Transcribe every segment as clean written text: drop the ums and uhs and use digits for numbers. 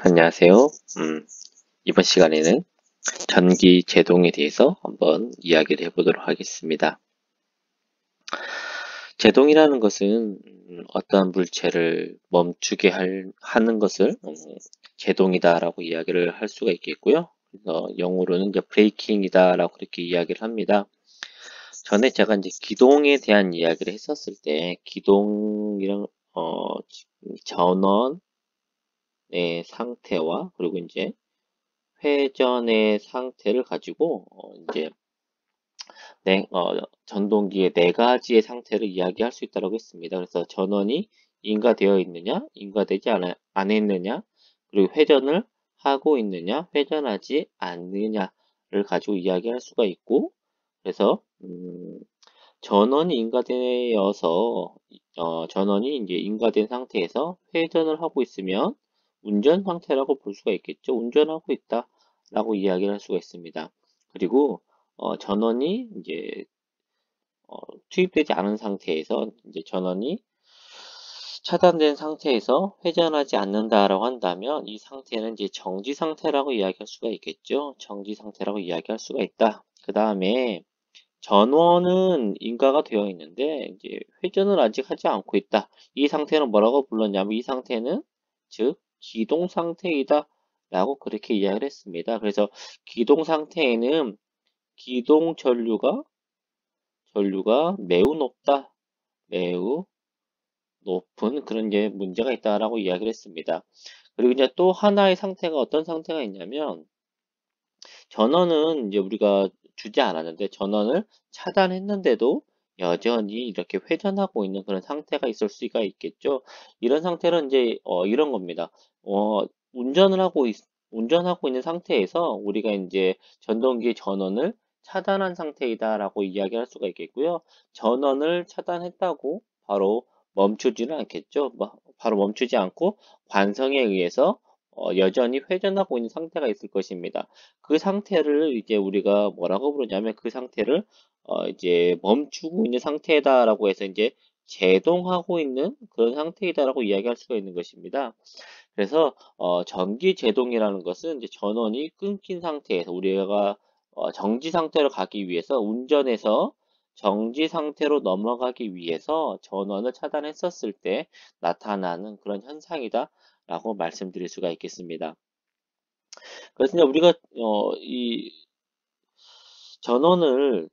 안녕하세요. 이번 시간에는 전기 제동에 대해서 한번 이야기를 해보도록 하겠습니다. 제동이라는 것은 어떠한 물체를 멈추게 하는 것을 제동이다라고 이야기를 할 수가 있겠고요. 그래서 영어로는 이제 브레이킹이다라고 그렇게 이야기를 합니다. 전에 제가 이제 기동에 대한 이야기를 했었을 때 기동이랑 전원의 상태와 그리고 이제 회전의 상태를 가지고 이제 전동기의 네 가지의 상태를 이야기할 수 있다고 했습니다. 그래서 전원이 인가되어 있느냐, 인가되지 안 있느냐, 그리고 회전을 하고 있느냐, 회전하지 않느냐를 가지고 이야기할 수가 있고, 그래서 전원이 인가되어서 전원이 이제 인가된 상태에서 회전을 하고 있으면 운전 상태라고 볼 수가 있겠죠. 운전하고 있다라고 이야기를 할 수가 있습니다. 그리고 전원이 이제 투입되지 않은 상태에서 이제 전원이 차단된 상태에서 회전하지 않는다라고 한다면 이 상태는 이제 정지 상태라고 이야기할 수가 있겠죠. 정지 상태라고 이야기할 수가 있다. 그 다음에 전원은 인가가 되어 있는데 이제 회전을 아직 하지 않고 있다. 이 상태는 뭐라고 불렀냐면 이 상태는 즉 기동 상태이다 라고 그렇게 이야기를 했습니다. 그래서 기동 상태에는 기동 전류가 매우 높다. 매우 높은 그런 이제 문제가 있다라고 이야기를 했습니다. 그리고 이제 또 하나의 상태가 어떤 상태가 있냐면 전원은 이제 우리가 주지 않았는데 전원을 차단했는데도 여전히 이렇게 회전하고 있는 그런 상태가 있을 수가 있겠죠. 이런 상태는 이제 이런 겁니다. 어, 운전을 하고 운전하고 있는 상태에서 우리가 이제 전동기 전원을 차단한 상태이다라고 이야기할 수가 있겠고요. 전원을 차단했다고 바로 멈추지는 않겠죠. 바로 멈추지 않고 관성에 의해서 여전히 회전하고 있는 상태가 있을 것입니다. 그 상태를 이제 우리가 뭐라고 부르냐면 그 상태를 이제 멈추고 있는 상태다라고 해서 이제 제동하고 있는 그런 상태이다라고 이야기할 수가 있는 것입니다. 그래서 전기 제동이라는 것은 이제 전원이 끊긴 상태에서 우리가 정지 상태로 가기 위해서 운전에서 정지 상태로 넘어가기 위해서 전원을 차단했었을 때 나타나는 그런 현상이다라고 말씀드릴 수가 있겠습니다. 그래서 이제 우리가 이 전원을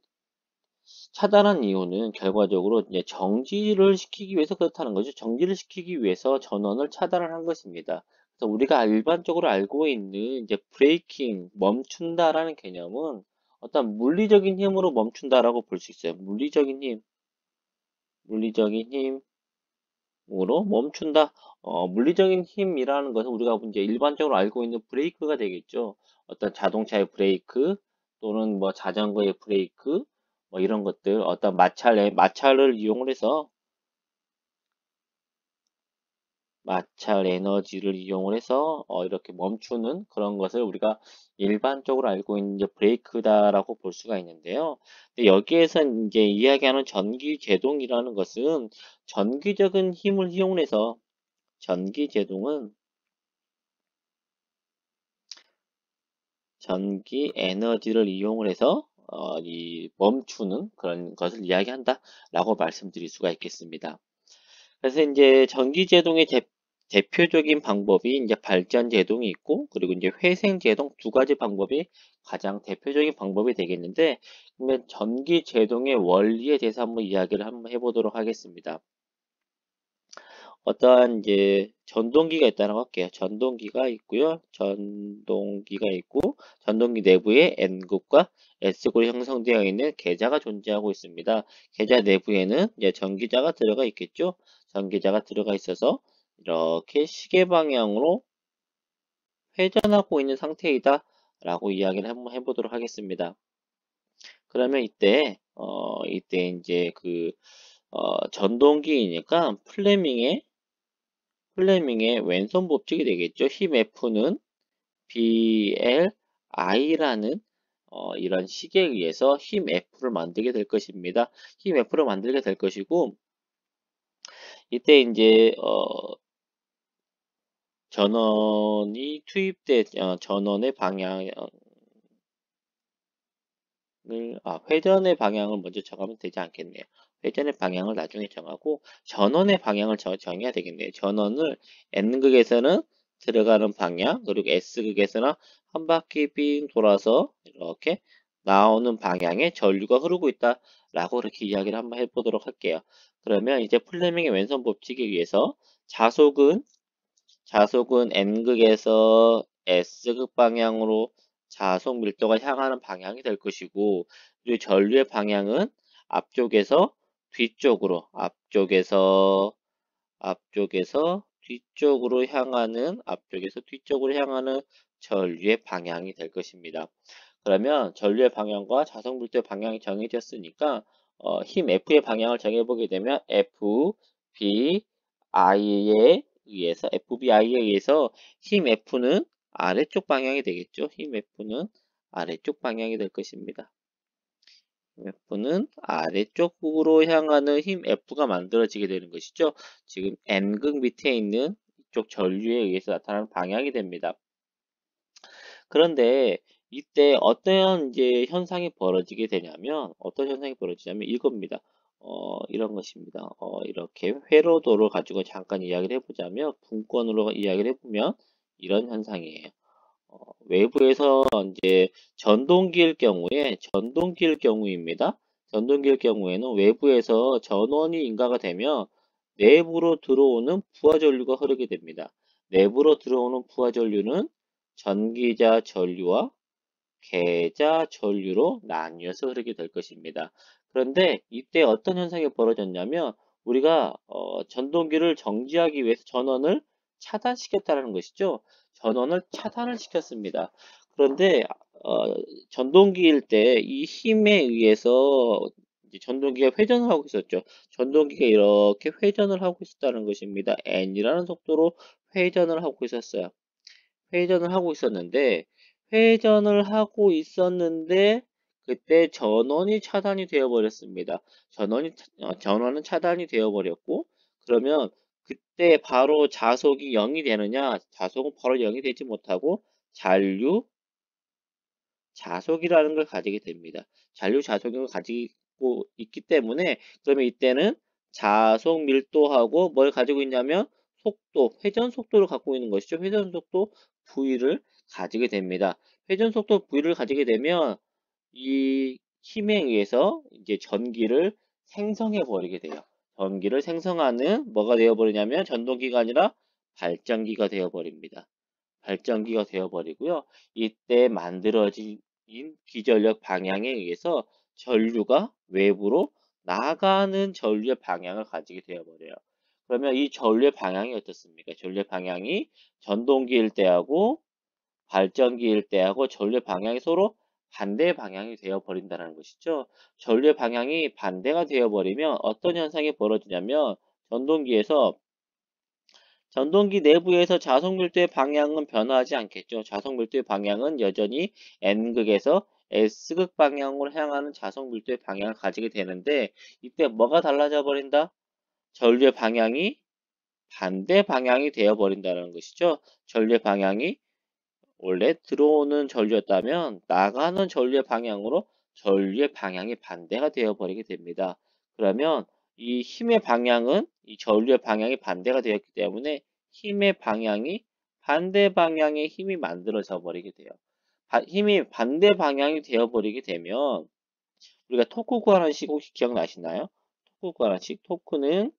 차단한 이유는 결과적으로 이제 정지를 시키기 위해서 그렇다는 거죠. 정지를 시키기 위해서 전원을 차단을 한 것입니다. 그래서 우리가 일반적으로 알고 있는 이제 브레이킹, 멈춘다라는 개념은 어떤 물리적인 힘으로 멈춘다라고 볼 수 있어요. 물리적인 힘으로 멈춘다. 물리적인 힘이라는 것은 우리가 이제 일반적으로 알고 있는 브레이크가 되겠죠. 어떤 자동차의 브레이크 또는 뭐 자전거의 브레이크 뭐 이런 것들 어떤 마찰을 이용을 해서 마찰 에너지를 이용을 해서 이렇게 멈추는 그런 것을 우리가 일반적으로 알고 있는 이제 브레이크다라고 볼 수가 있는데요. 근데 여기에서 이제 이야기하는 전기 제동이라는 것은 전기적인 힘을 이용해서 전기 제동은 전기 에너지를 이용을 해서 이 멈추는 그런 것을 이야기한다라고 말씀드릴 수가 있겠습니다. 그래서 이제 전기 제동의 대표적인 방법이 이제 발전 제동이 있고 그리고 이제 회생 제동 두 가지 방법이 가장 대표적인 방법이 되겠는데 그러면 전기 제동의 원리에 대해서 한번 해보도록 하겠습니다. 어떠한 이제 전동기가 있다고 할게요. 전동기가 있고요. 전동기가 있고 전동기 내부에 N극과 S극으로 형성되어 있는 계자가 존재하고 있습니다. 계자 내부에는 이제 전기자가 들어가 있겠죠. 전기자가 들어가 있어서 이렇게 시계 방향으로 회전하고 있는 상태이다 라고 이야기를 한번 해보도록 하겠습니다. 그러면 이때 이제 전동기이니까 플레밍의 왼손 법칙이 되겠죠. 힘 F는 BLI라는 이런 식에 의해서 힘 F를 만들게 될 것입니다. 힘 F를 만들게 될 것이고 이때 이제 전원이 투입된 전원의 방향을 회전의 방향을 먼저 정하면 되지 않겠네요. 회전의 방향을 나중에 정하고 전원의 방향을 정해야 되겠네요. 전원을 N극에서는 들어가는 방향, 그리고 S극에서는 한 바퀴 빙 돌아서 이렇게 나오는 방향에 전류가 흐르고 있다라고 이렇게 이야기를 한번 해보도록 할게요. 그러면 이제 플레밍의 왼손 법칙에 의해서 자속은 N극에서 S극 방향으로 자속 밀도가 향하는 방향이 될 것이고, 그리고 전류의 방향은 앞쪽에서 뒤쪽으로 향하는 전류의 방향이 될 것입니다. 그러면 전류의 방향과 자석 밀도의 방향이 정해졌으니까 힘 F의 방향을 정해보게 되면 FBI에 의해서 힘 F는 아래쪽 방향이 되겠죠. 힘 F는 아래쪽 방향이 될 것입니다. F는 아래쪽으로 향하는 힘 F가 만들어지게 되는 것이죠. 지금 N극 밑에 있는 이쪽 전류에 의해서 나타나는 방향이 됩니다. 그런데 이때 어떤 이제 현상이 벌어지게 되냐면, 이겁니다. 이런 것입니다. 이렇게 회로도를 가지고 잠깐 이야기를 해보자면, 분권으로 이야기를 해보면 이런 현상이에요. 외부에서 이제 전동기일 경우입니다. 전동기일 경우에는 외부에서 전원이 인가가 되면 내부로 들어오는 부하 전류가 흐르게 됩니다. 내부로 들어오는 부하 전류는 전기자 전류와 계자 전류로 나뉘어서 흐르게 될 것입니다. 그런데 이때 어떤 현상이 벌어졌냐면, 우리가 전동기를 정지하기 위해서 전원을 차단시켰다는 것이죠. 전원을 차단을 시켰습니다. 그런데 전동기일 때 이 힘에 의해서 이제 전동기가 회전을 하고 있었죠. 전동기가 이렇게 회전을 하고 있었다는 것입니다. n이라는 속도로 회전을 하고 있었어요. 회전을 하고 있었는데 그때 전원이 차단이 되어 버렸습니다. 전원은 차단이 되어 버렸고, 그러면 그때 바로 자속이 0이 되느냐? 자속은 바로 0이 되지 못하고 자속이라는 걸 가지게 됩니다. 자속을 가지고 있기 때문에, 그러면 이때는 자속 밀도하고 뭘 가지고 있냐면 회전 속도를 갖고 있는 것이죠. 회전 속도 V를 가지게 됩니다. 회전 속도 V를 가지게 되면 이 힘에 의해서 이제 전기를 생성해 버리게 돼요. 전기를 생성하는 뭐가 되어 버리냐면 전동기가 아니라 발전기가 되어 버립니다. 발전기가 되어버리고요. 이때 만들어진 기전력 방향에 의해서 전류가 외부로 나가는 전류의 방향을 가지게 되어버려요. 그러면 이 전류의 방향이 어떻습니까? 전류의 방향이 전동기일 때하고 발전기일 때하고 전류의 방향이 서로 반대 방향이 되어버린다는 것이죠. 전류의 방향이 반대가 되어버리면 어떤 현상이 벌어지냐면, 전동기 내부에서 자석 밀도의 방향은 변화하지 않겠죠. 자석 밀도의 방향은 여전히 N극에서 S극 방향으로 향하는 자석 밀도의 방향을 가지게 되는데, 이때 뭐가 달라져 버린다? 전류의 방향이 반대 방향이 되어 버린다는 것이죠. 전류의 방향이 원래 들어오는 전류였다면 나가는 전류의 방향으로 전류의 방향이 반대가 되어 버리게 됩니다. 그러면 이 힘의 방향은 이 전류의 방향이 반대가 되었기 때문에 힘의 방향이 반대 방향의 힘이 만들어져 버리게 돼요. 힘이 반대 방향이 되어 버리게 되면 우리가 토크 구하는 식 혹시 기억나시나요? 토크 구하는 식. 토크는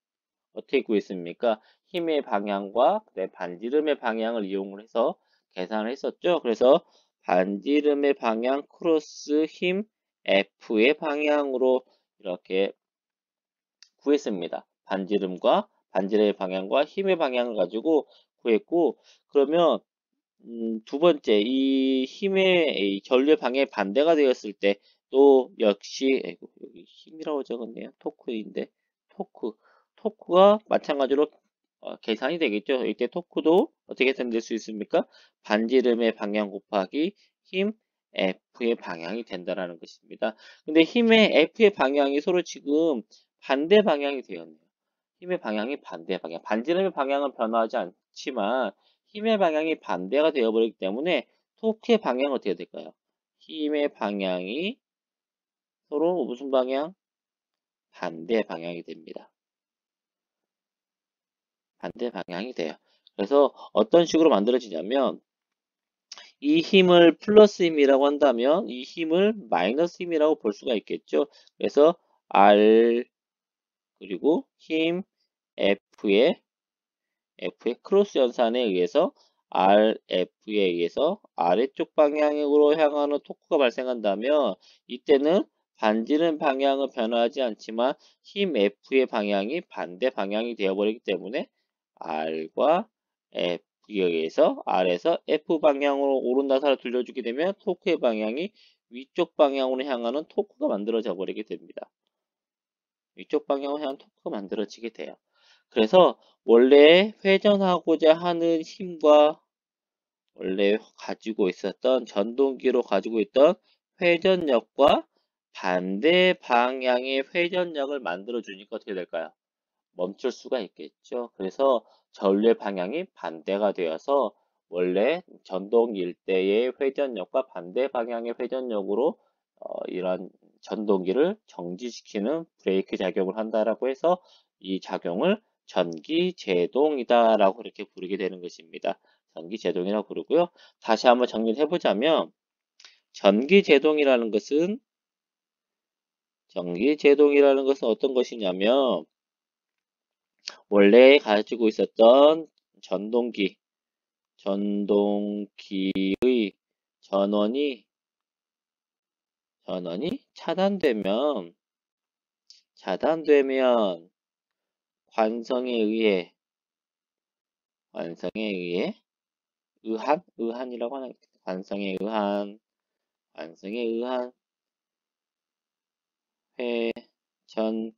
어떻게 구했습니까? 힘의 방향과 반지름의 방향을 이용을 해서 계산을 했었죠. 그래서 반지름의 방향 크로스 힘 F의 방향으로 이렇게 구했습니다. 반지름의 방향과 힘의 방향을 가지고 구했고, 그러면 두 번째, 이 전류의 방향이 반대가 되었을 때 또 역시, 여기 힘이라고 적었네요. 토크인데, 토크. 토크가 마찬가지로 계산이 되겠죠. 이때 토크도 어떻게 될 수 있습니까? 반지름의 방향 곱하기 힘 F의 방향이 된다라는 것입니다. 근데 힘의 F의 방향이 서로 지금 반대 방향이 되었네요. 힘의 방향이 반대 방향. 반지름의 방향은 변화하지 않지만 힘의 방향이 반대가 되어버리기 때문에 토크의 방향은 어떻게 될까요? 힘의 방향이 서로 무슨 방향? 반대 방향이 됩니다. 반대 방향이 돼요. 그래서 어떤 식으로 만들어지냐면 이 힘을 플러스 힘이라고 한다면 이 힘을 마이너스 힘이라고 볼 수가 있겠죠. 그래서 R 그리고 힘 F의 크로스 연산에 의해서 RF에 의해서 아래쪽 방향으로 향하는 토크가 발생한다면 이때는 반지름 방향은 변화하지 않지만 힘 F의 방향이 반대 방향이 되어버리기 때문에 R과 F에 의해서 R에서 F 방향으로 오른나사를 돌려주게 되면 토크의 방향이 위쪽 방향으로 향하는 토크가 만들어져 버리게 됩니다. 위쪽 방향으로 향한 토크가 만들어지게 돼요. 그래서 원래 회전하고자 하는 힘과 원래 가지고 있었던 전동기로 가지고 있던 회전력과 반대 방향의 회전력을 만들어 주니까 어떻게 될까요? 멈출 수가 있겠죠. 그래서 전류의 방향이 반대가 되어서 원래 전동기일 때의 회전력과 반대 방향의 회전력으로 이런 전동기를 정지시키는 브레이크 작용을 한다라고 해서 이 작용을 전기제동이다라고 이렇게 부르게 되는 것입니다. 전기제동이라고 부르고요. 다시 한번 정리를 해보자면 전기제동이라는 것은 어떤 것이냐면 원래 가지고 있었던 전동기의 전원이 차단되면 관성에 의해 의한이라고 하는 관성에 의한 회전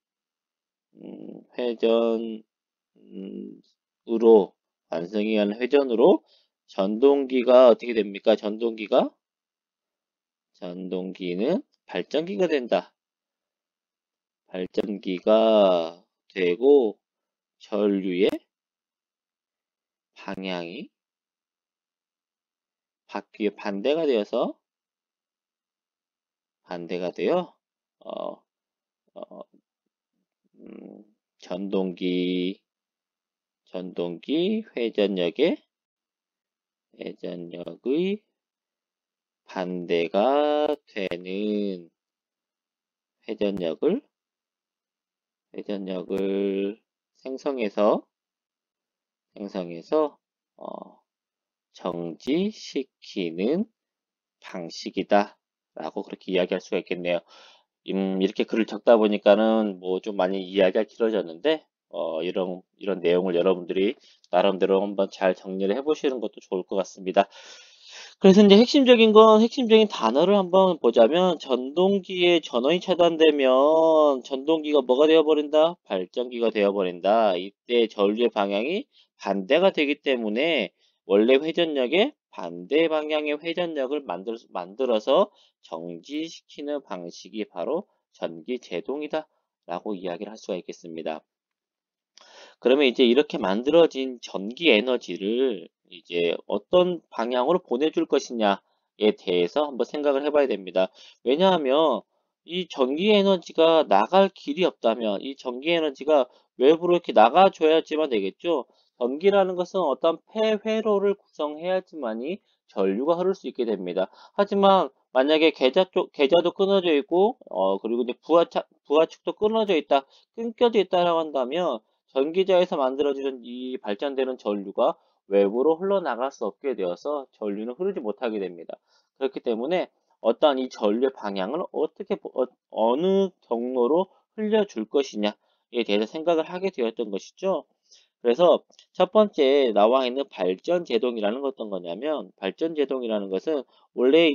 회전으로 관성에 의한 회전으로 전동기가 어떻게 됩니까? 전동기는 발전기가 된다. 발전기가 되고 전류의 방향이 바퀴에 반대가 되어 어, 어, 전동기 회전력의 반대가 되는 회전력을 생성해서 정지시키는 방식이다 라고 그렇게 이야기할 수가 있겠네요. 이렇게 글을 적다 보니까는 뭐 좀 많이 이야기가 길어졌는데 이런 내용을 여러분들이 나름대로 한번 잘 정리를 해보시는 것도 좋을 것 같습니다. 그래서 이제 핵심적인 단어를 한번 보자면 전동기의 전원이 차단되면 전동기가 뭐가 되어버린다? 발전기가 되어버린다. 이때 전류의 방향이 반대가 되기 때문에 원래 회전력의 반대 방향의 회전력을 만들어서 정지시키는 방식이 바로 전기제동이다 라고 이야기를 할 수가 있겠습니다. 그러면 이제 이렇게 만들어진 전기 에너지를 이제 어떤 방향으로 보내줄 것이냐에 대해서 한번 생각을 해봐야 됩니다. 왜냐하면 이 전기 에너지가 나갈 길이 없다면 이 전기 에너지가 외부로 이렇게 나가줘야지만 되겠죠. 전기라는 것은 어떤 폐회로를 구성해야지만이 전류가 흐를 수 있게 됩니다. 하지만 만약에 계좌도 끊어져 있고 그리고 이제 부하축도 끊겨져 있다라고 한다면 전기자에서 만들어지는 이 발전되는 전류가 외부로 흘러나갈 수 없게 되어서 전류는 흐르지 못하게 됩니다. 그렇기 때문에 어떠한 이 전류의 방향을 어느 경로로 흘려줄 것이냐에 대해서 생각을 하게 되었던 것이죠. 그래서 첫 번째 나와 있는 발전제동이라는 건 어떤 거냐면 발전제동이라는 것은 원래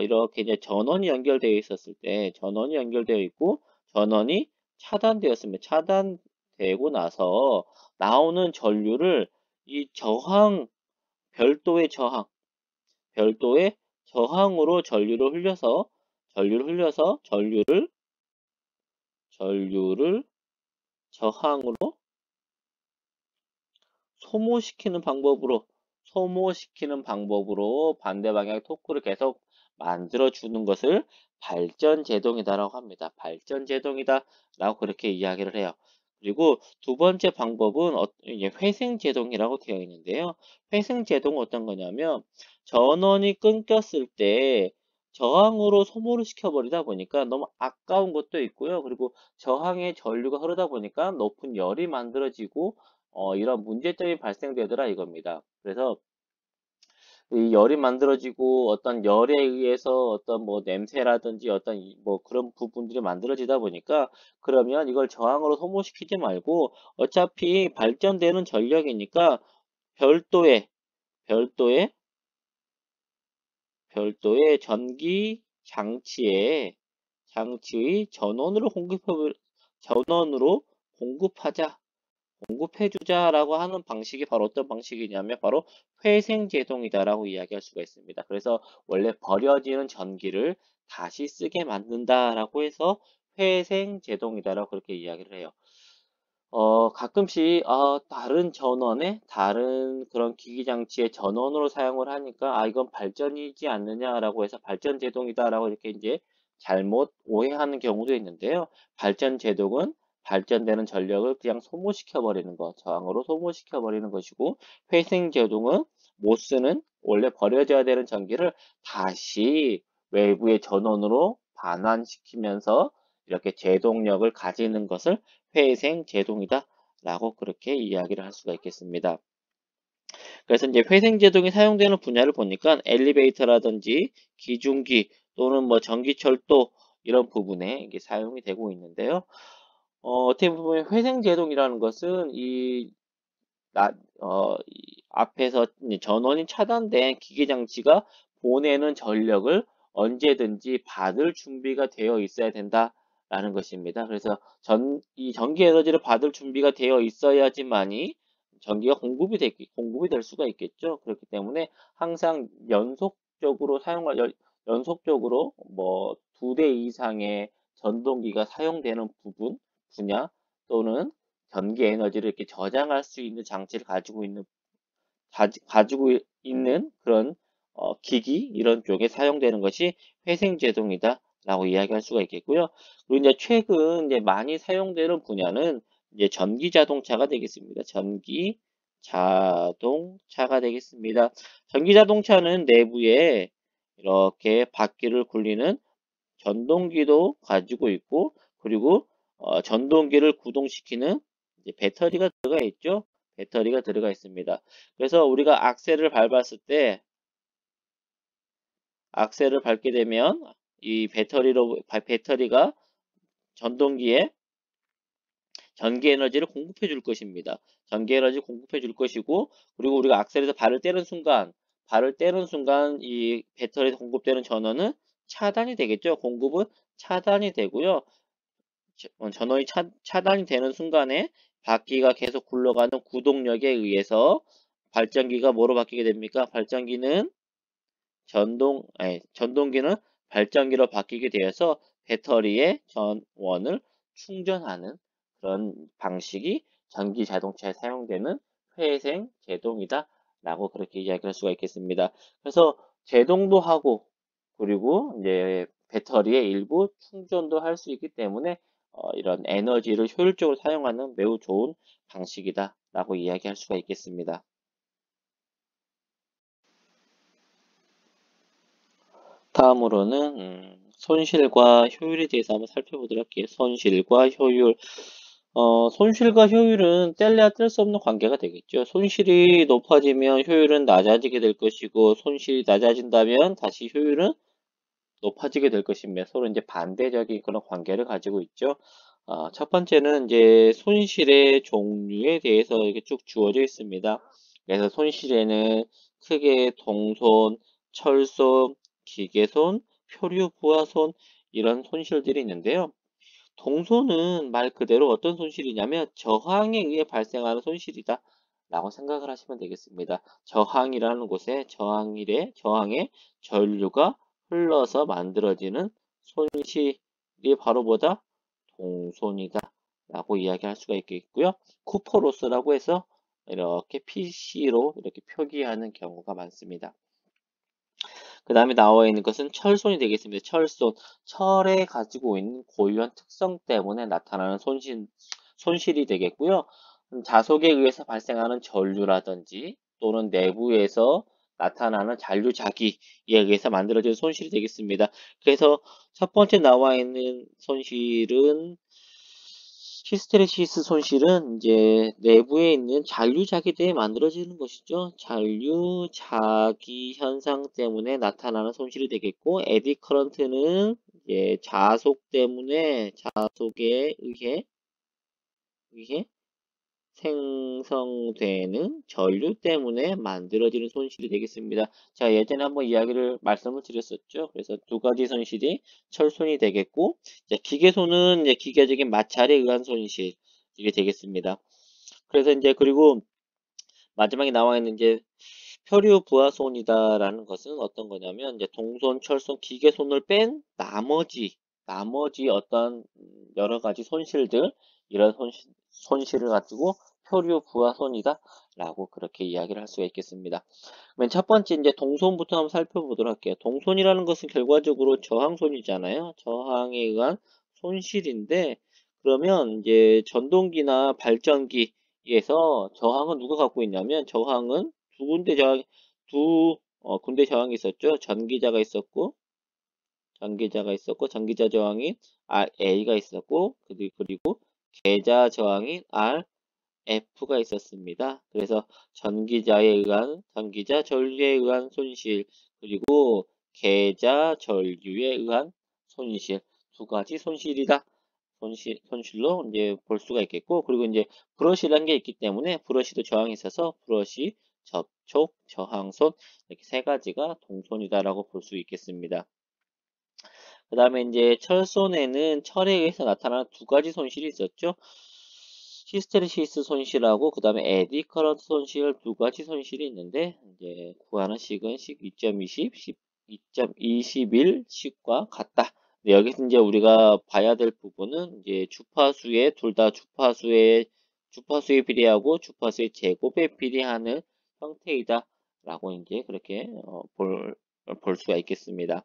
이렇게 이제 전원이 연결되어 있었을 때 전원이 연결되어 있고 전원이 차단되었습니다. 차단되고 나서 나오는 전류를 이 별도의 저항으로 전류를 저항으로 소모시키는 방법으로 소모시키는 방법으로 반대 방향 토크를 계속 만들어주는 것을 발전제동이다라고 합니다. 발전제동이다라고 그렇게 이야기를 해요. 그리고 두 번째 방법은 이제 회생제동이라고 되어 있는데요. 회생제동은 어떤 거냐면 전원이 끊겼을 때 저항으로 소모를 시켜버리다 보니까 너무 아까운 것도 있고요. 그리고 저항의 전류가 흐르다 보니까 높은 열이 만들어지고 이런 문제점이 발생되더라 이겁니다. 그래서 이 열이 만들어지고 어떤 열에 의해서 어떤 뭐 냄새라든지 어떤 뭐 그런 부분들이 만들어지다 보니까 그러면 이걸 저항으로 소모시키지 말고 어차피 발전되는 전력이니까 별도의 별도의 별도의 전기 장치의 전원으로 공급하자 공급해주자라고 하는 방식이 바로 어떤 방식이냐면 바로 회생제동이다라고 이야기할 수가 있습니다. 그래서 원래 버려지는 전기를 다시 쓰게 만든다라고 해서 회생제동이다라고 그렇게 이야기를 해요. 가끔씩 다른 전원에 다른 그런 기기장치의 전원으로 사용을 하니까 이건 발전이지 않느냐라고 해서 발전제동이다라고 이렇게 이제 잘못 오해하는 경우도 있는데요. 발전제동은 발전되는 전력을 그냥 소모시켜 버리는 것, 저항으로 소모시켜 버리는 것이고 회생제동은 못 쓰는 원래 버려져야 되는 전기를 다시 외부의 전원으로 반환시키면서 이렇게 제동력을 가지는 것을 회생제동이다 라고 그렇게 이야기를 할 수가 있겠습니다. 그래서 이제 회생제동이 사용되는 분야를 보니까 엘리베이터라든지 기중기 또는 뭐 전기철도 이런 부분에 이게 사용이 되고 있는데요. 어떻게 보면 회생제동이라는 것은 이 앞에서 전원이 차단된 기계장치가 보내는 전력을 언제든지 받을 준비가 되어 있어야 된다라는 것입니다. 그래서 이 전기 에너지를 받을 준비가 되어 있어야지만이 전기가 공급이 될 수가 있겠죠. 그렇기 때문에 항상 연속적으로 뭐 2대 이상의 전동기가 사용되는 분야 또는 전기 에너지를 이렇게 저장할 수 있는 장치를 가지고 있는 그런 기기 이런 쪽에 사용되는 것이 회생제동이다라고 이야기할 수가 있겠고요. 그리고 이제 최근 이제 많이 사용되는 분야는 이제 전기 자동차가 되겠습니다. 전기 자동차가 되겠습니다. 전기 자동차는 내부에 이렇게 바퀴를 굴리는 전동기도 가지고 있고 그리고 전동기를 구동시키는 이제 배터리가 들어가 있죠. 배터리가 들어가 있습니다. 그래서 우리가 악셀을 밟게 되면 이 배터리가 전동기에 전기 에너지를 공급해 줄 것입니다. 전기 에너지 공급해 줄 것이고 그리고 우리가 악셀에서 발을 떼는 순간 이 배터리에서 공급되는 전원은 차단이 되겠죠. 공급은 차단이 되고요. 전원이 차단이 되는 순간에 바퀴가 계속 굴러가는 구동력에 의해서 발전기가 뭐로 바뀌게 됩니까? 전동기는 발전기로 바뀌게 되어서 배터리의 전원을 충전하는 그런 방식이 전기 자동차에 사용되는 회생 제동이다 라고 그렇게 이야기할 수가 있겠습니다. 그래서 제동도 하고 그리고 이제 배터리의 일부 충전도 할 수 있기 때문에 이런 에너지를 효율적으로 사용하는 매우 좋은 방식이다 라고 이야기할 수가 있겠습니다. 다음으로는 손실과 효율에 대해서 한번 살펴보도록 할게요. 손실과 효율. 손실과 효율은 뗄래야 뗄 수 없는 관계가 되겠죠. 손실이 높아지면 효율은 낮아지게 될 것이고, 손실이 낮아진다면 다시 효율은 높아지게 될 것입니다. 서로 이제 반대적인 그런 관계를 가지고 있죠. 첫 번째는 이제 손실의 종류에 대해서 이렇게 쭉 주어져 있습니다. 그래서 손실에는 크게 동손, 철손, 기계손, 표류 부하손 이런 손실들이 있는데요. 동손은 말 그대로 어떤 손실이냐면 저항에 의해 발생하는 손실이다 라고 생각을 하시면 되겠습니다. 저항이라는 곳에 저항의 전류가 흘러서 만들어지는 손실이 바로 동손이다 라고 이야기할 수가 있겠고요. 쿠퍼로스라고 해서 이렇게 PC로 이렇게 표기하는 경우가 많습니다. 그 다음에 나와 있는 것은 철손이 되겠습니다. 철손. 철에 가지고 있는 고유한 특성 때문에 나타나는 손실이 되겠고요. 자속에 의해서 발생하는 전류라든지 또는 내부에서 나타나는 잔류자기에 의해서 만들어진 손실이 되겠습니다. 그래서 첫 번째 나와 있는 손실은 히스테레시스 손실은 이제 내부에 있는 잔류자기 때문에 만들어지는 것이죠. 잔류자기 현상 때문에 나타나는 손실이 되겠고, 에디 커런트는 이제 자속에 의해 생성되는 전류 때문에 만들어지는 손실이 되겠습니다. 자, 예전에 한번 말씀을 드렸었죠. 그래서 두 가지 손실이 철손이 되겠고, 이제 기계손은 이제 기계적인 마찰에 의한 손실이 되겠습니다. 그래서 이제 그리고 마지막에 나와 있는 이제 표류 부하손이다라는 것은 어떤 거냐면 이제 동손, 철손, 기계손을 뺀 나머지 어떤 여러 가지 손실들 이런 손실을 가지고 표류 부하손이다라고 그렇게 이야기를 할 수가 있겠습니다. 맨 첫 번째 이제 동손부터 한번 살펴보도록 할게요. 동손이라는 것은 결과적으로 저항손이잖아요. 저항에 의한 손실인데 그러면 이제 전동기나 발전기에서 저항은 누가 갖고 있냐면 저항은 두 군데 저항이 있었죠. 전기자 저항인 RA가 있었고 그리고 계자 저항인 RF가 있었습니다. 그래서 전기자 전류에 의한 손실 그리고 계자 전류에 의한 손실 두 가지 손실로 이제 볼 수가 있겠고 그리고 이제 브러시라는 게 있기 때문에 브러시도 저항이 있어서 브러시 접촉 저항손 이렇게 세 가지가 동손이다라고 볼 수 있겠습니다. 그 다음에 이제 철손에는 철에 의해서 나타나는 두 가지 손실이 있었죠. 히스테리시스 손실하고 그 다음에 에디 커런트 손실 두 가지 손실이 있는데 이제 구하는 식은 식 2.20, 2.21 식과 같다. 네, 여기서 이제 우리가 봐야 될 부분은 이제 둘 다 주파수에 비례하고 주파수의 제곱에 비례하는 형태이다라고 이제 그렇게 볼 수가 있겠습니다.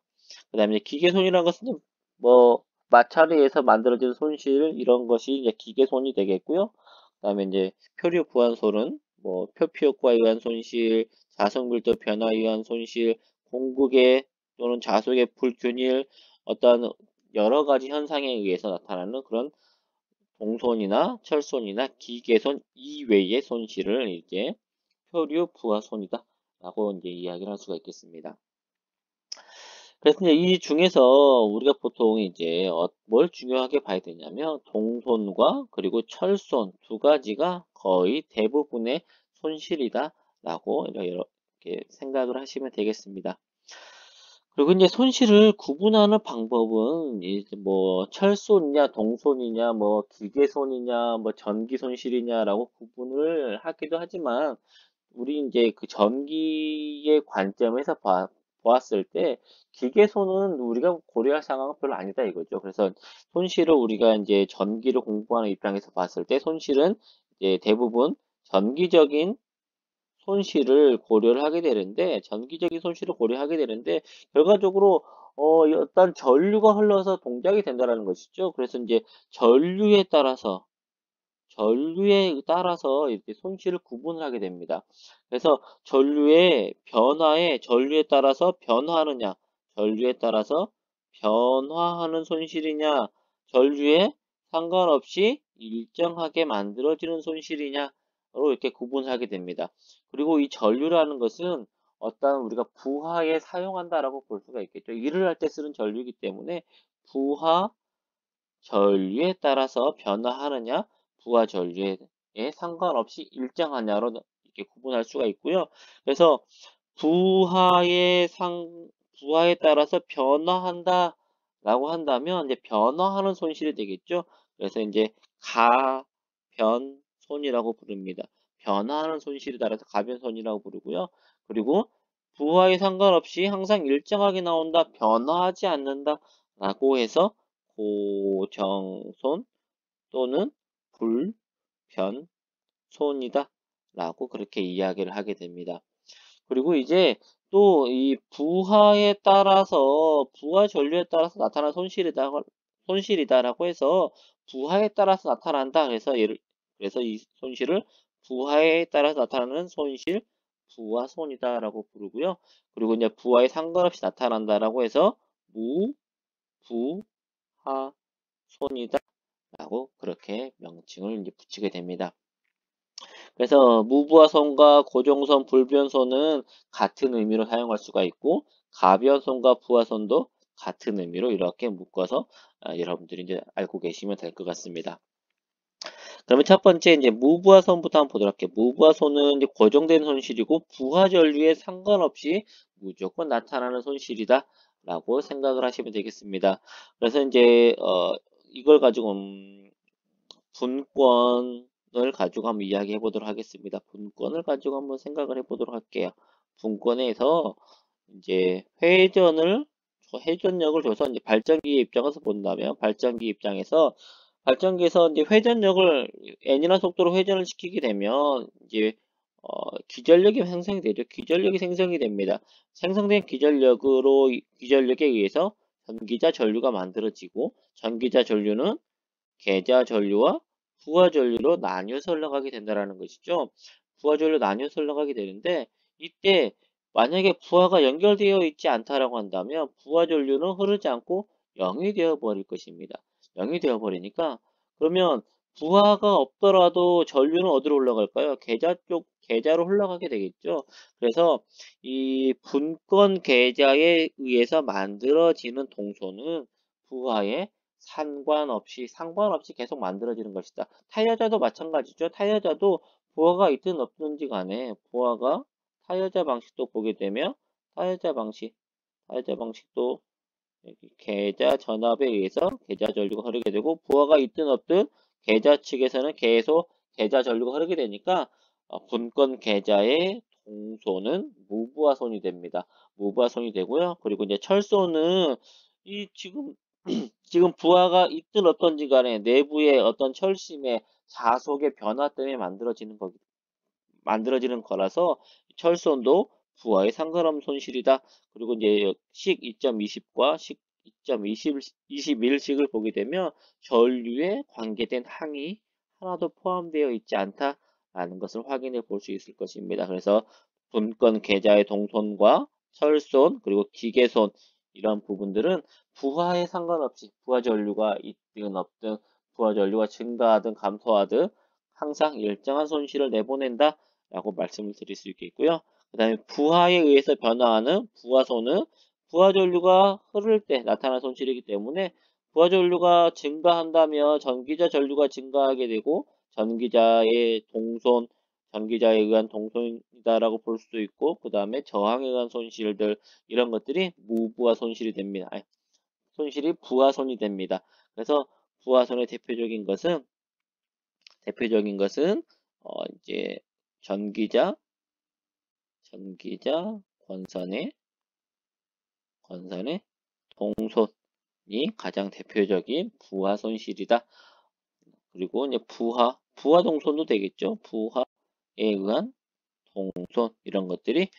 그 다음에 기계손이라는 것은 뭐 마찰에 의해서 만들어진 손실 이런 것이 이제 기계손이 되겠고요. 그 다음에 이제 표류 부한손은 뭐 표피 효과에 의한 손실, 자석 밀도 변화에 의한 손실, 공극의 또는 자석의 불균일 어떤 여러 가지 현상에 의해서 나타나는 그런 동손이나 철손이나 기계손 이외의 손실을 이제 표류 부하손이다 라고 이제 이야기를 할 수가 있겠습니다. 그래서 이제 이 중에서 우리가 보통 이제 뭘 중요하게 봐야 되냐면 동손과 그리고 철손 두 가지가 거의 대부분의 손실이다라고 이렇게 생각을 하시면 되겠습니다. 그리고 이제 손실을 구분하는 방법은 이제 뭐 철손이냐 동손이냐 뭐 기계손이냐 뭐 전기 손실이냐라고 구분을 하기도 하지만 우리 이제 그 전기의 관점에서 보았을 때 기계손은 우리가 고려할 상황은 별로 아니다 이거죠. 그래서 손실을 우리가 이제 전기를 공부하는 입장에서 봤을 때 손실은 이제 대부분 전기적인 손실을 고려를 하게 되는데 전기적인 손실을 고려하게 되는데 결과적으로 어떤 전류가 흘러서 동작이 된다는 것이죠. 그래서 이제 전류에 따라서 이렇게 손실을 구분을 하게 됩니다. 그래서 전류에 따라서 전류에 따라서 변화하는 손실이냐, 전류에 상관없이 일정하게 만들어지는 손실이냐로 이렇게 구분을 하게 됩니다. 그리고 이 전류라는 것은 어떤 우리가 부하에 사용한다라고 볼 수가 있겠죠. 일을 할 때 쓰는 전류이기 때문에 부하 전류에 따라서 변화하느냐, 부하 전류에 상관없이 일정하냐로 이렇게 구분할 수가 있고요. 그래서 부하에 따라서 변화한다라고 한다면 이제 변화하는 손실이 되겠죠. 그래서 이제 가변손이라고 부릅니다. 변화하는 손실에 따라서 가변손이라고 부르고요. 그리고 부하에 상관없이 항상 일정하게 나온다, 변화하지 않는다라고 해서 고정손 또는 불변손이다 라고 그렇게 이야기를 하게 됩니다. 그리고 이제 또 이 부하에 따라서 부하 전류에 따라서 나타난 손실이다라고 해서 부하에 따라서 나타난다. 그래서 이 손실을 부하에 따라서 나타나는 손실 부하손이다라고 부르고요. 그리고 이제 부하에 상관없이 나타난다라고 해서 무부하손이다라고 그렇게 명칭을 이제 붙이게 됩니다. 그래서 무부하손과 고정손, 불변손은 같은 의미로 사용할 수가 있고 가변손과 부하손도 같은 의미로 이렇게 묶어서 여러분들이 이제 알고 계시면 될 것 같습니다. 그러면 첫 번째 이제 무부하손부터 한번 보도록 할게요. 무부하손은 이제 고정된 손실이고 부하 전류에 상관없이 무조건 나타나는 손실이다라고 생각을 하시면 되겠습니다. 그래서 이제 이걸 가지고 분권을 가지고 한번 이야기해 보도록 하겠습니다. 분권을 가지고 한번 생각을 해 보도록 할게요. 분권에서 이제 회전력을 줘서 이제 발전기의 입장에서 본다면 발전기에서 이제 회전력을 n이나 속도로 회전을 시키게 되면 이제 기전력이 생성이 되죠. 기전력이 생성이 됩니다. 생성된 기전력에 의해서 전기자 전류가 만들어지고 전기자 전류는 계자 전류와 부하 전류로 나뉘어서 흘러가게 된다는 것이죠. 부하 전류 나뉘어서 흘러가게 되는데 이때 만약에 부하가 연결되어 있지 않다라고 한다면 부하 전류는 흐르지 않고 0이 되어 버릴 것입니다. 0이 되어 버리니까 그러면 부하가 없더라도 전류는 어디로 올라갈까요? 계자로 흘러가게 되겠죠. 그래서 이 분권 계자에 의해서 만들어지는 동소는 부하에 상관없이 계속 만들어지는 것이다. 타이어자도 마찬가지죠. 타이어자도 부하가 있든 없든지 간에 타이어자 방식도 보게 되면 타이어자 방식도 여기 계자 전압에 의해서 계자 전류가 흐르게 되고 부하가 있든 없든 계자 측에서는 계속 계자 전류가 흐르게 되니까 분권 계자의 동소는 무부하손이 됩니다. 무부하손이 되고요. 그리고 이제 철소는 이 지금 부하가 있든 없든지 간에 내부의 어떤 철심의 자속의 변화 때문에 만들어지는 거라서 철손도 부하에 상관없는 손실이다. 그리고 이제 식 2.20과 식 2.21식을 보게 되면 전류에 관계된 항이 하나도 포함되어 있지 않다라는 것을 확인해 볼 수 있을 것입니다. 그래서 분권 계자의 동손과 철손 그리고 기계손 이런 부분들은 부하에 상관없이 부하 전류가 있든 없든 부하 전류가 증가하든 감소하든 항상 일정한 손실을 내보낸다 라고 말씀을 드릴 수 있겠고요. 그 다음에 부하에 의해서 변화하는 부하손은 부하 전류가 흐를 때 나타난 손실이기 때문에 부하 전류가 증가한다면 전기자 전류가 증가하게 되고 전기자에 의한 동손이다라고 볼 수도 있고 그 다음에 저항에 의한 손실들 이런 것들이 무부하 손실이 됩니다. 손실이 부하손이 됩니다. 그래서 부하손의 대표적인 것은 이제 전기자 권선의 동손이 가장 대표적인 부하 손실이다. 그리고 이제 부하 동손도 되겠죠. 부하에 의한 동손 이런 것들이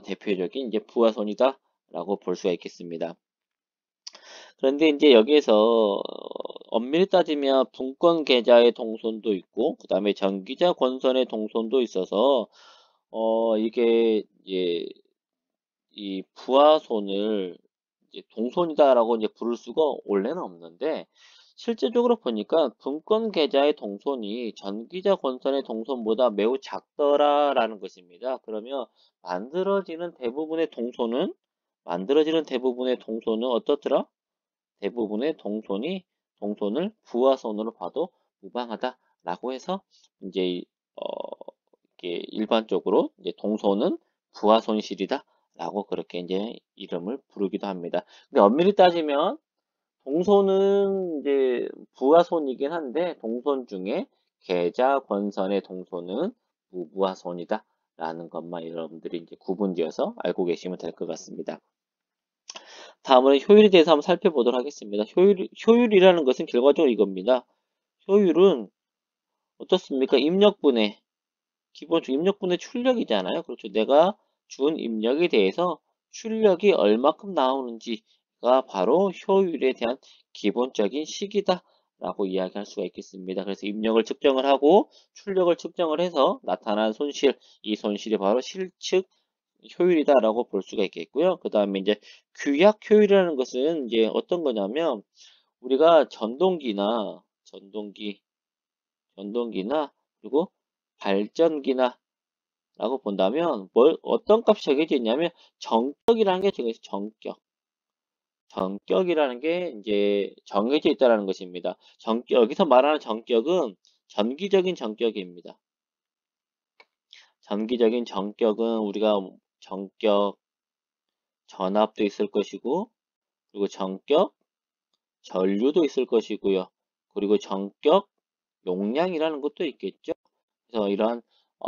대표적인 이제 부하손이다라고 볼 수가 있겠습니다. 그런데 이제 여기에서 엄밀히 따지면 분권 계좌의 동손도 있고 그 다음에 전기자 권선의 동손도 있어서 이게 이제 이 부하손을 이제 동손이다라고 이제 부를 수가 원래는 없는데 실제적으로 보니까 분권 계좌의 동손이 전기자 권선의 동손보다 매우 작더라라는 것입니다. 그러면 만들어지는 대부분의 동손은 어떻더라? 대부분의 동손을 부하손으로 봐도 무방하다라고 해서 이제 이렇게 일반적으로 이제 동손은 부하손실이다라고 그렇게 이제 이름을 부르기도 합니다. 근데 엄밀히 따지면 동손은 이제 부하손이긴 한데 동손 중에 계자 권선의 동손은 무부하손이다라는 것만 여러분들이 이제 구분지어서 알고 계시면 될 것 같습니다. 다음으로 효율에 대해서 한번 살펴보도록 하겠습니다. 효율이라는 것은 결과적으로 이겁니다. 효율은 어떻습니까? 기본적으로 입력분의 출력이잖아요. 그렇죠. 내가 준 입력에 대해서 출력이 얼마큼 나오는지가 바로 효율에 대한 기본적인 식이다 라고 이야기할 수가 있겠습니다. 그래서 입력을 측정을 하고 출력을 측정을 해서 나타난 손실, 이 손실이 바로 실측 효율이다라고 볼 수가 있겠고요. 그 다음에 이제 규약 효율이라는 것은 이제 어떤 거냐면 우리가 전동기나 그리고 발전기나 라고 본다면 어떤 값이 정해져 있냐면 정격이라는 게 정해져 있어요. 정격이라는 게 이제 정해져 있다는 것입니다. 여기서 말하는 정격은 전기적인 정격입니다. 전기적인 정격은 우리가 정격 전압도 있을 것이고, 그리고 정격 전류도 있을 것이고요. 그리고 정격 용량이라는 것도 있겠죠. 그래서 이런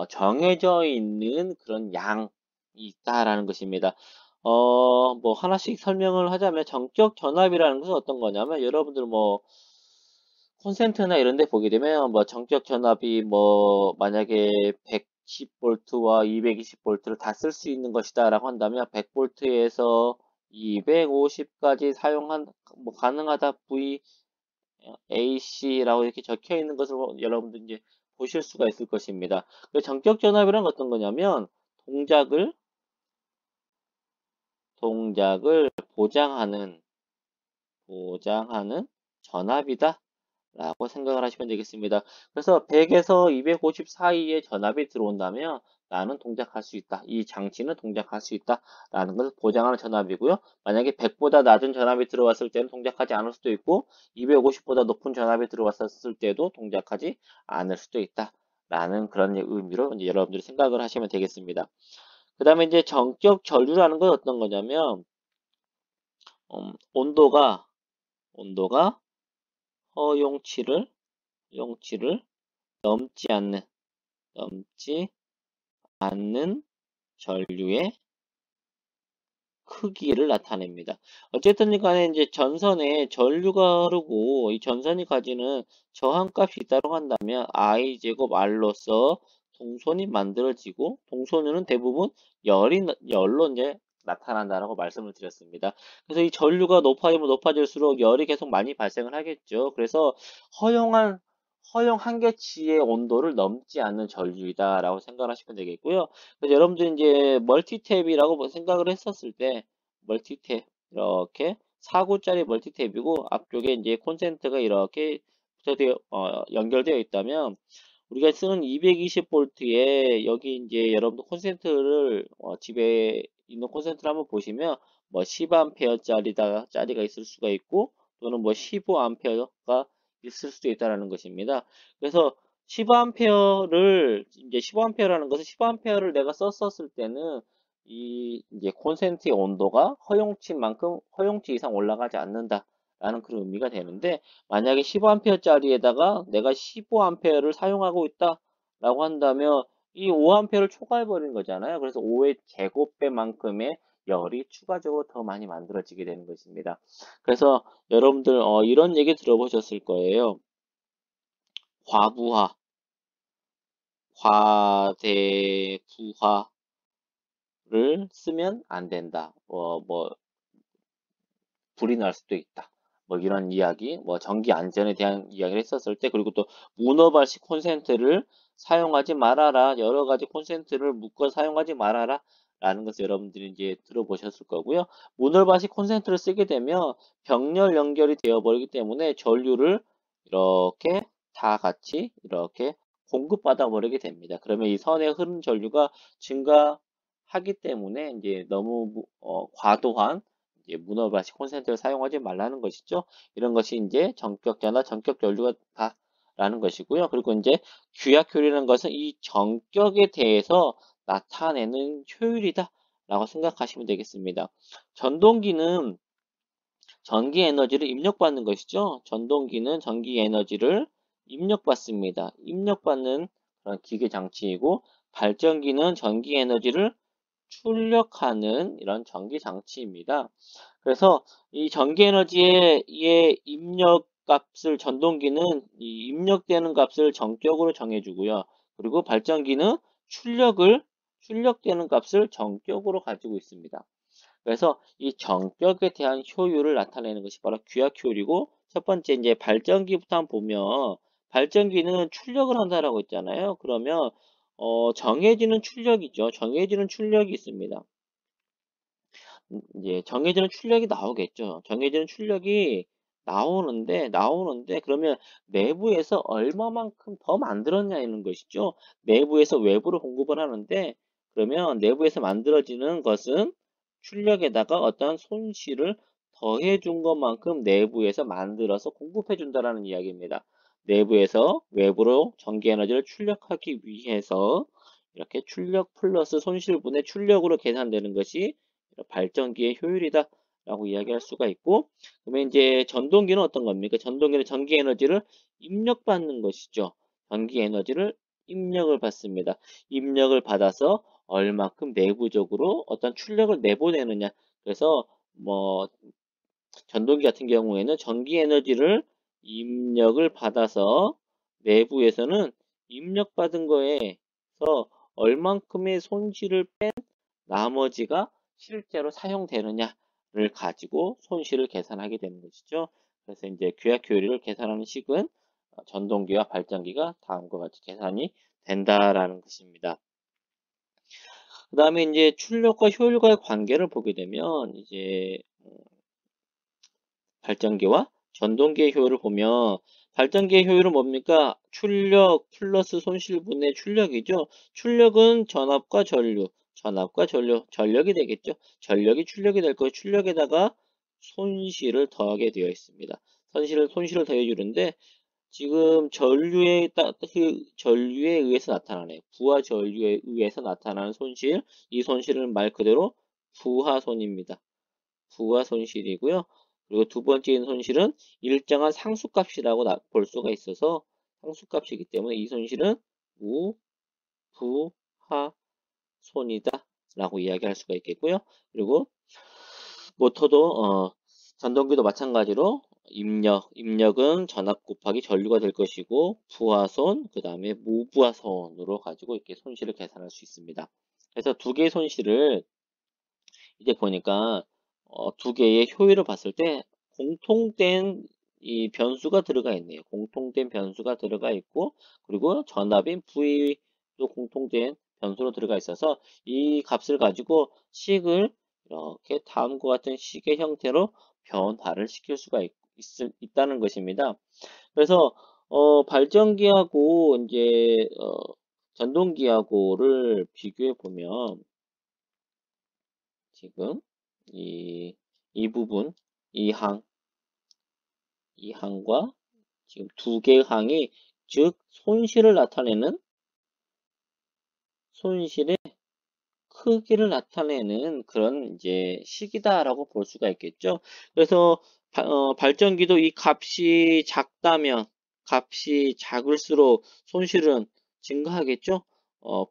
정해져 있는 그런 양이 있다라는 것입니다. 뭐 하나씩 설명을 하자면 정격 전압이라는 것은 어떤 거냐면 여러분들 뭐 콘센트나 이런 데 보게 되면 뭐 정격 전압이 뭐 만약에 110V와 220V를 다 쓸 수 있는 것이다 라고 한다면 100V에서 250까지 뭐 가능하다 VAC라고 이렇게 적혀 있는 것을 여러분들 이제 보실 수가 있을 것입니다. 그 정격 전압이란 어떤 거냐면 동작을 보장하는 전압이다 라고 생각을 하시면 되겠습니다. 그래서 100에서 250 사이에 전압이 들어온다면 나는 동작할 수 있다. 이 장치는 동작할 수 있다. 라는 것을 보장하는 전압이고요. 만약에 100보다 낮은 전압이 들어왔을 때는 동작하지 않을 수도 있고 250보다 높은 전압이 들어왔을 때도 동작하지 않을 수도 있다. 라는 그런 의미로 이제 여러분들이 생각을 하시면 되겠습니다. 그 다음에 이제 정격 전류라는 건 어떤 거냐면 온도가 허용치를 넘지 않는 전류의 크기를 나타냅니다. 어쨌든 간에 이제 전선에 전류가 흐르고 이 전선이 가지는 저항값이 있다고 한다면 I 제곱 R로서 동선이 만들어지고 동선은 대부분 열로 이제 나타난다라고 말씀을 드렸습니다. 그래서 이 전류가 높아지면 높아질수록 열이 계속 많이 발생을 하겠죠. 그래서 허용 한계치의 온도를 넘지 않는 전류이다라고 생각하시면 되겠고요. 그래서 여러분들 이제 멀티탭이라고 생각을 했었을 때 멀티탭 이렇게 4구짜리 멀티탭이고 앞쪽에 이제 콘센트가 이렇게 연결되어 있다면 우리가 쓰는 220V에 여기 이제 여러분들 콘센트를 집에 있는 콘센트를 한번 보시면 뭐 10A짜리가 있을 수가 있고 또는 뭐 15A가 있을 수도 있다라는 것입니다. 그래서 15A라는 것은 15A를 내가 썼었을 때는 이 이제 콘센트의 온도가 허용치 이상 올라가지 않는다라는 그런 의미가 되는데 만약에 15A짜리에다가 내가 15A를 사용하고 있다라고 한다면 이 5A를 초과해 버린 거잖아요. 그래서 5의 제곱배만큼의 열이 추가적으로 더 많이 만들어지게 되는 것입니다. 그래서 여러분들 이런 얘기 들어보셨을 거예요. 과대부하를 쓰면 안 된다. 뭐 불이 날 수도 있다. 뭐 이런 이야기, 뭐 전기 안전에 대한 이야기를 했었을 때, 그리고 또 문어발식 콘센트를 사용하지 말아라. 여러 가지 콘센트를 묶어 사용하지 말아라. 라는 것을 여러분들이 이제 들어보셨을 거고요. 문어발식 콘센트를 쓰게 되면 병렬 연결이 되어버리기 때문에 전류를 이렇게 다 같이 이렇게 공급받아 버리게 됩니다. 그러면 이 선에 흐른 전류가 증가하기 때문에 이제 너무 과도한 문어발식 콘센트를 사용하지 말라는 것이죠. 이런 것이 이제 전격자나 전격 전류가다라는 것이고요. 그리고 이제 규약효율이라는 것은 이 전격에 대해서 나타내는 효율이다 라고 생각하시면 되겠습니다. 전동기는 전기 에너지를 입력받는 것이죠. 전동기는 전기 에너지를 입력받습니다. 입력받는 그런 기계 장치이고 발전기는 전기 에너지를 출력하는 이런 전기 장치입니다. 그래서 이 전기 에너지의 입력 값을 전동기는 이 입력되는 값을 정격으로 정해주고요. 그리고 발전기는 출력되는 값을 정격으로 가지고 있습니다. 그래서 이 정격에 대한 효율을 나타내는 것이 바로 규약 효율이고, 첫 번째 이제 발전기부터 한번 보면 발전기는 출력을 한다라고 했잖아요. 그러면 정해지는 출력이죠. 정해지는 출력이 있습니다. 이제 정해지는 출력이 나오겠죠. 정해지는 출력이 나오는데 그러면 내부에서 얼마만큼 더 만들었냐는 것이죠. 내부에서 외부로 공급을 하는데, 그러면 내부에서 만들어지는 것은 출력에다가 어떤 손실을 더해 준 것만큼 내부에서 만들어서 공급해 준다라는 이야기입니다. 내부에서 외부로 전기 에너지를 출력하기 위해서 이렇게 출력 플러스 손실분의 출력으로 계산되는 것이 발전기의 효율이다라고 이야기할 수가 있고, 그러면 이제 전동기는 어떤 겁니까? 전동기는 전기 에너지를 입력받는 것이죠. 전기 에너지를 입력을 받습니다. 입력을 받아서 얼마큼 내부적으로 어떤 출력을 내보내느냐. 그래서 뭐 전동기 같은 경우에는 전기 에너지를 입력을 받아서 내부에서는 입력받은 거에서 얼만큼의 손실을 나머지가 실제로 사용되느냐를 가지고 손실을 계산하게 되는 것이죠. 그래서 이제 규약 효율을 계산하는 식은 전동기와 발전기가 다음과 같이 계산이 된다라는 것입니다. 그 다음에 이제 출력과 효율과의 관계를 보게 되면 이제 발전기와 전동기의 효율을 보면, 발전기의 효율은 뭡니까? 출력 플러스 손실분의 출력이죠. 출력은 전압과 전력이 되겠죠. 전력이 출력이 될 거예요. 출력에다가 손실을 더하게 되어 있습니다. 손실을 더해주는데, 지금 전류에 의해서 나타나네요. 부하 전류에 의해서 나타나는 손실, 이 손실은 말 그대로 부하손입니다. 부하 손실이고요. 그리고 두 번째 손실은 일정한 상수값이라고 볼 수가 있어서 상수값이기 때문에 이 손실은 우부하손이다 라고 이야기할 수가 있겠고요. 그리고 모터도 전동기도 마찬가지로 입력은 전압 곱하기 전류가 될 것이고, 부하손, 그 다음에 무부하손으로 가지고 이렇게 손실을 계산할 수 있습니다. 그래서 두 개의 손실을 이제 보니까 두 개의 효율을 봤을 때 공통된 이 변수가 들어가 있네요. 공통된 변수가 들어가 있고, 그리고 전압인 V도 공통된 변수로 들어가 있어서 이 값을 가지고 식을 이렇게 다음과 같은 식의 형태로 변화를 시킬 수가 있다는 것입니다. 그래서 발전기하고 이제 전동기하고를 비교해 보면 지금 이 부분, 이 항과 지금 두 개의 항이, 즉 손실을 나타내는, 손실의 크기를 나타내는 그런 이제 식이다라고 볼 수가 있겠죠. 그래서 발전기도 이 값이 작을수록 손실은 증가하겠죠.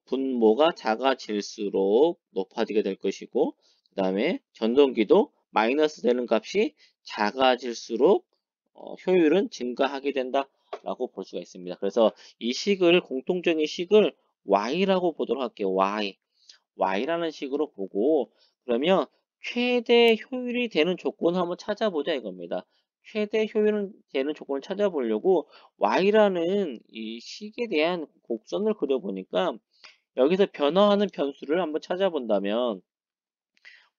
분모가 작아질수록 높아지게 될 것이고, 그 다음에 전동기도 마이너스 되는 값이 작아질수록 효율은 증가하게 된다라고 볼 수가 있습니다. 그래서 이 식을, 공통적인 식을 Y라고 보도록 할게요. Y라는 식으로 보고, 그러면 최대 효율이 되는 조건을 한번 찾아보자 이겁니다. 최대 효율이 되는 조건을 찾아보려고 Y라는 이 식에 대한 곡선을 그려보니까, 여기서 변화하는 변수를 한번 찾아본다면,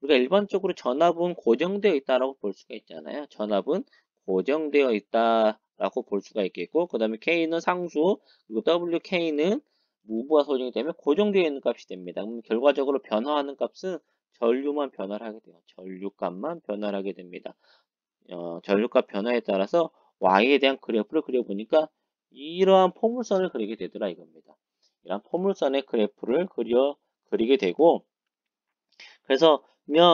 우리가 일반적으로 전압은 고정되어 있다라고 볼 수가 있잖아요. 전압은 고정되어 있다라고 볼 수가 있겠고, 그 다음에 K는 상수, 그리고 WK는 무부하 소진이 되면 고정되어 있는 값이 됩니다. 그럼 결과적으로 변화하는 값은 전류만 변화를 하게 돼요. 전류값만 변화를 하게 됩니다. 전류값 변화에 따라서 Y에 대한 그래프를 그려보니까 이러한 포물선을 그리게 되더라 이겁니다. 이런 포물선의 그래프를 그리게 되고, 그래서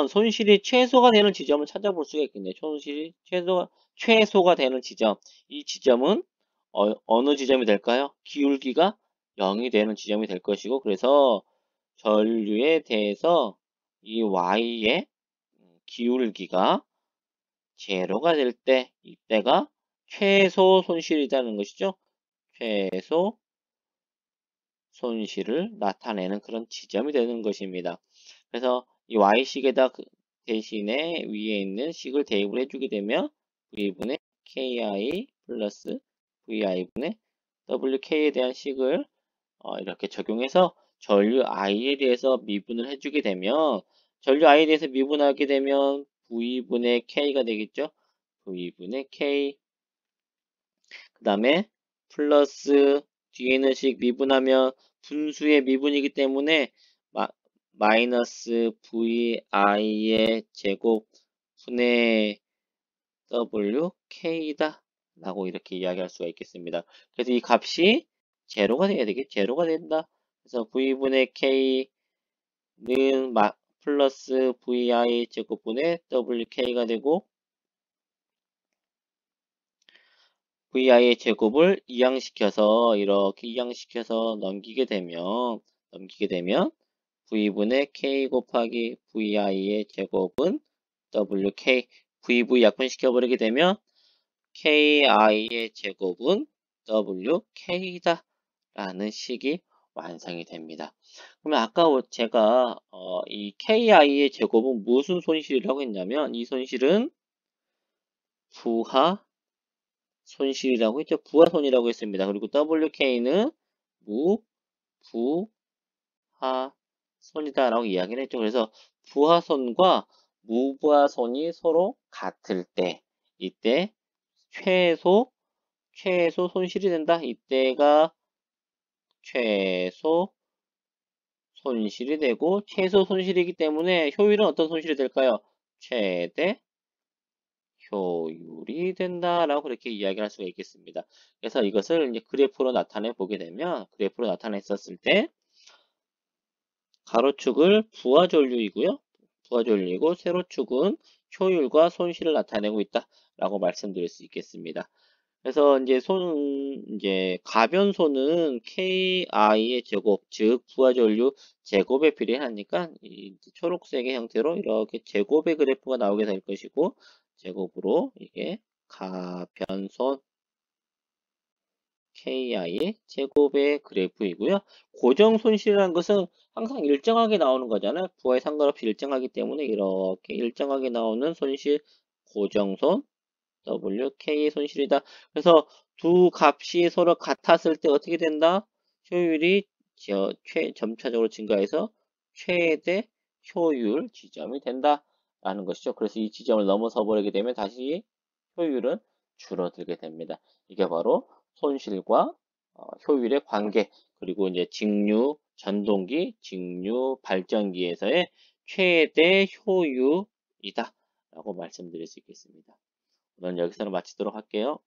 손실이 최소가 되는 지점을 찾아볼 수가 있겠네요. 손실이 최소가 되는 지점. 이 지점은 어느 지점이 될까요? 기울기가 0이 되는 지점이 될 것이고, 그래서 전류에 대해서 이 Y의 기울기가 제로가 될 때, 이때가 최소 손실이라는 것이죠. 최소 손실을 나타내는 그런 지점이 되는 것입니다. 그래서 이 y식에다 대신에 위에 있는 식을 대입을 해주게 되면 v분의 ki 플러스 vi분의 wk에 대한 식을 이렇게 적용해서 전류 i에 대해서 미분을 해주게 되면 전류 i에 대해서 미분하게 되면 v분의 k가 되겠죠. v분의 k 그 다음에 플러스 뒤에 있는 식 미분하면 분수의 미분이기 때문에 마이너스 vi의 제곱 분의 wk다 라고 이렇게 이야기할 수가 있겠습니다. 그래서 이 값이 제로가 돼야 되겠죠. 제로가 된다. 그래서 v분의 k는 플러스 vi 제곱분의 wk가 되고 vi의 제곱을 이항시켜서 이렇게 이항시켜서 넘기게 되면 v분의 k 곱하기 vi의 제곱은 wk vv 약분시켜 버리게 되면 ki의 제곱은 wk다 라는 식이 완성이 됩니다. 그러면 아까 제가 이 ki의 제곱은 무슨 손실이라고 했냐면 이 손실은 부하 손실이라고 했죠. 부하손이라고 했습니다. 그리고 WK는 무부하손이다라고 이야기를 했죠. 그래서 부하손과 무부하손이 서로 같을 때 이때 최소 손실이 된다. 이때가 최소 손실이 되고 최소 손실이기 때문에 효율은 어떤 손실이 될까요? 최대 효율이 된다라고 그렇게 이야기할 수가 있겠습니다. 그래서 이것을 이제 그래프로 나타내 보게 되면 그래프로 나타냈었을 때 가로축을 부하전류이고요. 부하전류이고 세로축은 효율과 손실을 나타내고 있다라고 말씀드릴 수 있겠습니다. 그래서 이제 가변소는 KI의 제곱, 즉 부하전류 제곱에 비례하니까 이 초록색의 형태로 이렇게 제곱의 그래프가 나오게 될 것이고 제곱으로 이게 가변손 KI의 제곱의 그래프이고요. 고정 손실이라는 것은 항상 일정하게 나오는 거잖아요. 부하에 상관없이 일정하기 때문에 이렇게 일정하게 나오는 손실 고정손 WK 손실이다. 그래서 두 값이 서로 같았을 때 어떻게 된다? 효율이 점차적으로 증가해서 최대 효율 지점이 된다. 라는 것이죠. 그래서 이 지점을 넘어서 버리게 되면 다시 효율은 줄어들게 됩니다. 이게 바로 손실과 효율의 관계, 그리고 이제 직류 전동기, 직류 발전기에서의 최대 효율이다. 라고 말씀드릴 수 있겠습니다. 오늘 여기서 마치도록 할게요.